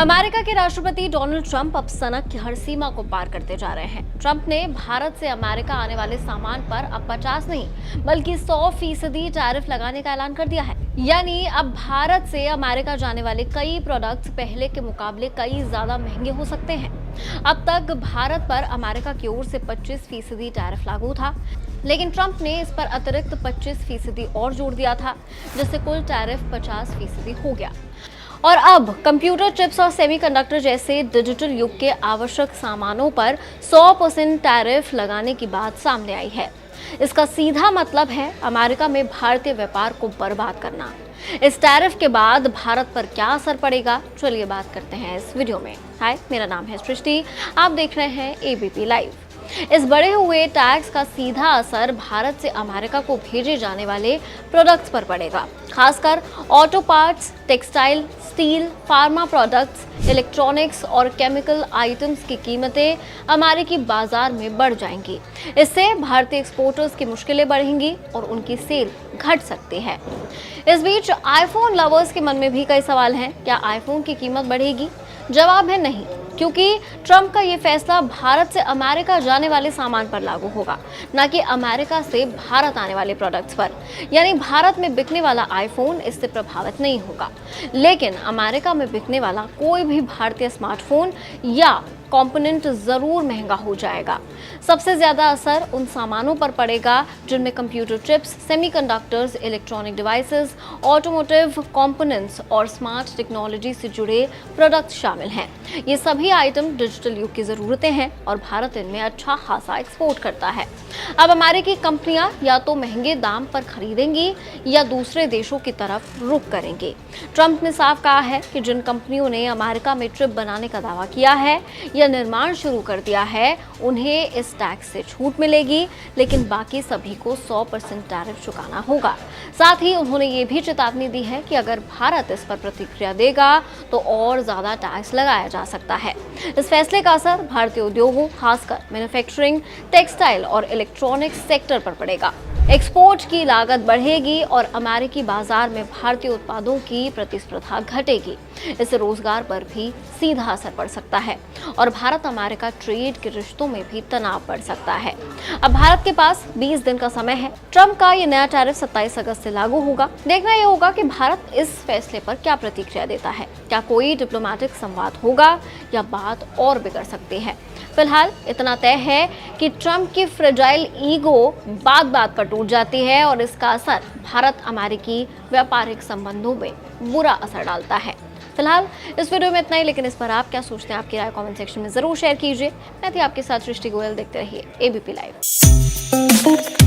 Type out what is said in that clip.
America के राष्ट्रपति Donald Trump अब सनक की हर सीमा को पार करते जा रहे हैं। ट्रंप ने भारत से अमेरिका आने वाले सामान पर अब 50 नहीं बल्कि 100% टैरिफ लगाने का ऐलान कर दिया है। यानी अब भारत से अमेरिका जाने वाले कई प्रोडक्ट्स पहले के मुकाबले कई ज्यादा महंगे हो सकते हैं। अब तक भारत पर अमेरिका की ओर से 25% टैरिफ लागू था, लेकिन ट्रंप ने इस पर अतिरिक्त 25% और जोड़ दिया था, जिससे कुल टैरिफ 50% हो गया। और अब कंप्यूटर चिप्स और सेमीकंडक्टर जैसे डिजिटल युग के आवश्यक सामानों पर 100% टैरिफ लगाने की बात सामने आई है। इसका सीधा मतलब है अमेरिका में भारतीय व्यापार को बर्बाद करना। इस टैरिफ के बाद भारत पर क्या असर पड़ेगा, चलिए बात करते हैं इस वीडियो में। हाय, मेरा नाम है सृष्टि, आप देख रहे हैं एबीपी लाइव। इस बढ़े हुए टैक्स का सीधा असर भारत से अमेरिका को भेजे जाने वाले प्रोडक्ट्स पर पड़ेगा। खासकर auto parts, textile, steel, pharma products, electronics और केमिकल आइटम्स की कीमतें अमेरिकी बाजार में बढ़ जाएंगी। इससे भारतीय एक्सपोर्टर्स की मुश्किलें बढ़ेंगी और उनकी सेल घट सकती है। इस बीच आईफोन लवर्स के मन में भी कई सवाल हैं। क्या आईफोन की कीमत बढ़ेगी? जवाब है नहीं, क्योंकि ट्रंप का ये फैसला भारत से अमेरिका जाने वाले सामान पर लागू होगा, न कि अमेरिका से भारत आने वाले प्रोडक्ट्स पर। यानी भारत में बिकने वाला आईफोन इससे प्रभावित नहीं होगा, लेकिन अमेरिका में बिकने वाला कोई भी भारतीय स्मार्टफोन या कंपोनेंट जरूर महंगा हो जाएगा। सबसे ज्यादा असर उन सामानों पर पड़ेगा जिनमें computer chips, semiconductors, electronic devices, automotive components और स्मार्ट टेक्नोलॉजी से जुड़े प्रोडक्ट शामिल हैं। ये सभी आइटम डिजिटल युग की जरूरतें हैं और भारत इनमें अच्छा खासा एक्सपोर्ट करता है। अब अमेरिकी कंपनियां या तो महंगे दाम पर खरीदेंगी या दूसरे देशों की तरफ रुख करेंगी। ट्रंप ने साफ कहा है कि जिन कंपनियों ने अमेरिका में चिप बनाने का दावा किया है या निर्माण शुरू कर दिया है, उन्हें इस टैक्स से छूट मिलेगी, लेकिन बाकी सभी को 100% टैरिफ चुकाना होगा। साथ ही उन्होंने ये भी चेतावनी दी है कि अगर भारत इस पर प्रतिक्रिया देगा तो और ज्यादा टैक्स लगाया जा सकता है। इस फैसले का असर भारतीय उद्योगों, खासकर मैन्युफैक्चरिंग, टेक्सटाइल और इलेक्ट्रॉनिक्स सेक्टर पर पड़ेगा। एक्सपोर्ट की लागत बढ़ेगी और अमेरिकी बाजार में भारतीय उत्पादों की प्रतिस्पर्धा घटेगी। इससे रोजगार पर भी सीधा असर पड़ सकता है और भारत अमेरिका ट्रेड के रिश्तों में भी तनाव बढ़ सकता है। अब भारत के पास 20 दिन का समय है। ट्रंप का ये नया टैरिफ 27 अगस्त से लागू होगा। देखना ये होगा कि भारत इस फैसले पर क्या प्रतिक्रिया देता है। क्या कोई डिप्लोमेटिक संवाद होगा या बात और बिगड़ सकती है। फिलहाल इतना तय है कि ट्रंप की फ्रेजाइल ईगो बात बात पर टूट जाती है और इसका असर भारत अमेरिकी व्यापारिक संबंधों में बुरा असर डालता है। फिलहाल इस वीडियो में इतना ही, लेकिन इस पर आप क्या सोचते हैं, आपकी राय कमेंट सेक्शन में जरूर शेयर कीजिए। मैं थी आपके साथ सृष्टि गोयल, देखते रहिए एबीपी लाइव।